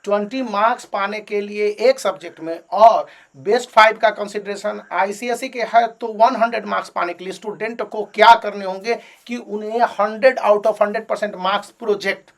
20 marks पाने के लिए एक सब्जेक्ट में और बेस्ट 5 का कंसिडरेशन आईसीएसई के है, तो 100 मार्क्स पाने के लिए स्टूडेंट को क्या करने होंगे कि उन्हें 100 आउट ऑफ 100% मार्क्स प्रोजेक्ट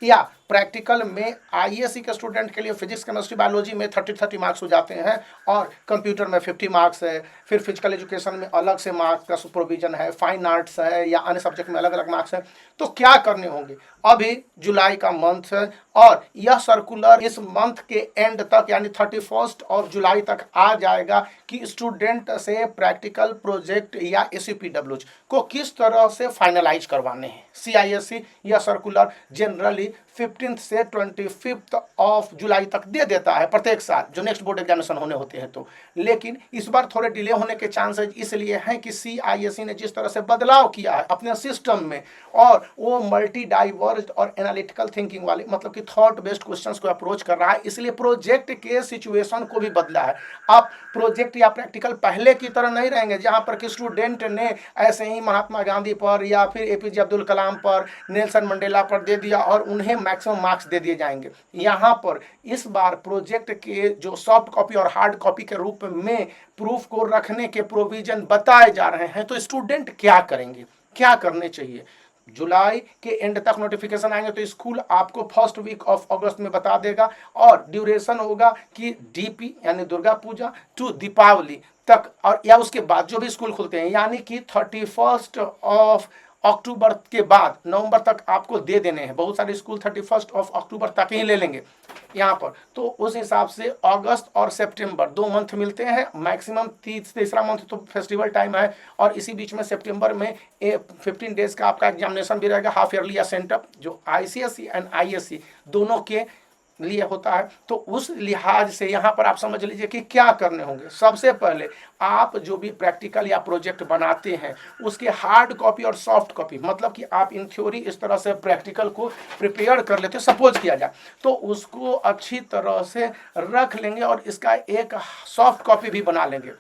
या प्रैक्टिकल में आईएससी के स्टूडेंट के लिए फिजिक्स केमिस्ट्री बायोलॉजी में 30 मार्क्स हो जाते हैं और कंप्यूटर में 50 मार्क्स है। फिर फिजिकल एजुकेशन में अलग से मार्क्स का सुपरविजन है, फाइन आर्ट्स है या अन्य सब्जेक्ट में अलग अलग मार्क्स है। तो क्या करने होंगे, अभी जुलाई का मंथ है और यह सर्कुलर इस मंथ के एंड तक यानी 31 ऑफ जुलाई तक आ जाएगा कि स्टूडेंट से प्रैक्टिकल प्रोजेक्ट या एसीपीडब्ल्यूज को किस तरह से फाइनलाइज करवाने हैं। सीआईएससी यह सर्कुलर जनरली 15 से 25 ऑफ जुलाई तक दे देता है प्रत्येक साल जो नेक्स्ट बोर्ड एग्जामिनेशन होने होते हैं। तो लेकिन इस बार थोड़े डिले होने के चांसेस इसलिए हैं कि सीआईएससी ने जिस तरह से बदलाव किया है अपने सिस्टम में और वो मल्टी डाइवर्स्ड और एनालिटिकल थिंकिंग वाले मतलब कि थॉट बेस्ड क्वेश्चंस को अप्रोच कर रहा है, इसलिए प्रोजेक्ट के सिचुएशन को भी बदला है। अब प्रोजेक्ट या प्रैक्टिकल पहले की तरह नहीं रहेंगे जहां पर कि स्टूडेंट ने ऐसे ही महात्मा गांधी पर या फिर एपीजे अब्दुल कलाम पर, नेल्सन मंडेला पर दे दिया और उन्हें मैक्सिमम मार्क्स दे दिए जाएंगे। यहाँ पर इस बार प्रोजेक्ट के जो सॉफ्ट कॉपी और हार्ड कॉपी के रूप में प्रूफ को रखने के प्रोविजन बताए जा रहे हैं। तो स्टूडेंट क्या करेंगे, क्या करने चाहिए, जुलाई के एंड तक नोटिफिकेशन आएंगे तो स्कूल आपको फर्स्ट वीक ऑफ अगस्त में बता देगा और ड्यूरेशन होगा कि डीपी यानी दुर्गा पूजा टू दीपावली तक और या उसके बाद जो भी स्कूल खुलते हैं यानी कि 31 ऑफ अक्टूबर के बाद नवंबर तक आपको दे देने हैं। बहुत सारे स्कूल 31 ऑफ अक्टूबर तक ही ले लेंगे यहाँ पर। तो उस हिसाब से अगस्त और सितंबर 2 मंथ मिलते हैं, मैक्सिमम तीसरा मंथ तो फेस्टिवल टाइम है और इसी बीच में सितंबर में 15 डेज का आपका एग्जामिनेशन भी रहेगा, हाफ ईयरली या सेंटअप, जो आईसीएसई एंड आईएससी दोनों के लिए होता है। तो उस लिहाज से यहाँ पर आप समझ लीजिए कि क्या करने होंगे। सबसे पहले आप जो भी प्रैक्टिकल या प्रोजेक्ट बनाते हैं उसके हार्ड कॉपी और सॉफ्ट कॉपी, मतलब कि आप इन थ्योरी इस तरह से प्रैक्टिकल को प्रिपेयर कर लेते, सपोज किया जाए तो उसको अच्छी तरह से रख लेंगे और इसका एक सॉफ्ट कॉपी भी बना लेंगे।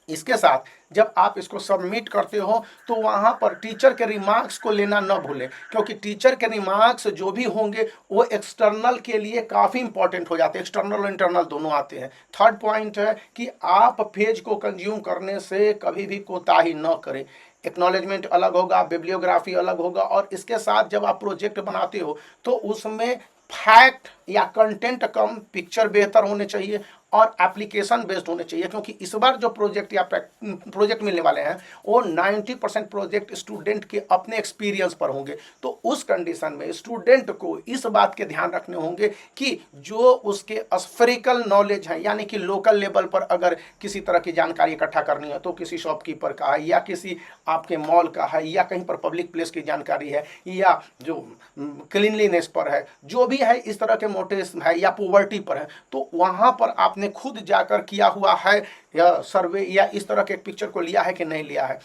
इसके साथ जब आप इसको सबमिट करते हो तो वहाँ पर टीचर के रिमार्क्स को लेना न भूलें, क्योंकि टीचर के रिमार्क्स जो भी होंगे वो एक्सटर्नल के लिए काफ़ी इंपॉर्टेंट हो जाते हैं, एक्सटर्नल और इंटरनल दोनों आते हैं। थर्ड पॉइंट है कि आप पेज को कंज्यूम करने से कभी भी कोताही न करें। एक्नॉलेजमेंट अलग होगा, बिब्लियोग्राफी अलग होगा और इसके साथ जब आप प्रोजेक्ट बनाते हो तो उसमें फैक्ट या कंटेंट कम, पिक्चर बेहतर होने चाहिए और एप्लीकेशन बेस्ड होने चाहिए, क्योंकि इस बार जो प्रोजेक्ट या प्रोजेक्ट मिलने वाले हैं वो 90% प्रोजेक्ट स्टूडेंट के अपने एक्सपीरियंस पर होंगे। तो उस कंडीशन में स्टूडेंट को इस बात के ध्यान रखने होंगे कि जो उसके स्फेरिकल नॉलेज है यानी कि लोकल लेवल पर अगर किसी तरह की जानकारी इकट्ठा करनी है तो किसी शॉपकीपर का है या किसी आपके मॉल का है या कहीं पर पब्लिक प्लेस की जानकारी है या जो क्लीनलीनेस पर है, जो भी है इस तरह के मोटिव्स है या पॉवर्टी पर है, तो वहाँ पर आपने खुद जाकर किया हुआ है या सर्वे या इस तरह के पिक्चर को लिया है कि नहीं लिया है।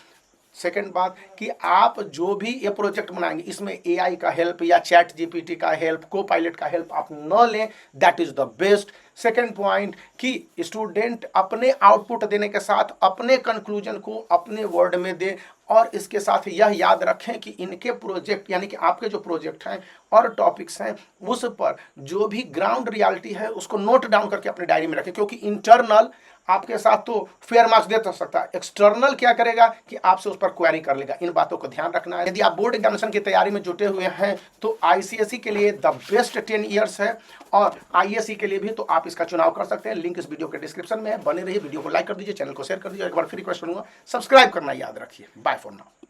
सेकंड बात कि आप जो भी ये प्रोजेक्ट बनाएंगे इसमें एआई का हेल्प या चैट जीपीटी का हेल्प, को पायलट का हेल्प आप न लें, that is the best. Second point कि स्टूडेंट अपने आउटपुट देने के साथ अपने कंक्लूजन को अपने वर्ड में दे और इसके साथ यह याद रखें कि इनके प्रोजेक्ट यानी कि आपके जो प्रोजेक्ट हैं और टॉपिक्स हैं उस पर जो भी ग्राउंड रियलिटी है उसको नोट डाउन करके अपने डायरी में रखें, क्योंकि इंटरनल आपके साथ तो फेयर मार्क्स दे तो सकता है, एक्सटर्नल क्या करेगा कि आपसे उस पर क्वेरी कर लेगा। इन बातों को ध्यान रखना है। यदि आप बोर्ड एग्जामिनेशन की तैयारी में जुटे हुए हैं तो आईसीएसई के लिए द बेस्ट 10 ईयर्स है और आईएससी के लिए भी तो आप इसका चुनाव कर सकते हैं। लिंक इस वीडियो के डिस्क्रिप्शन में है। बने रहिए, वीडियो को लाइक कर दीजिए, चैनल को शेयर कर दीजिए। एक बार फिर रिक्वेस्ट करूंगा सब्सक्राइब करना याद रखिए। Bye for now.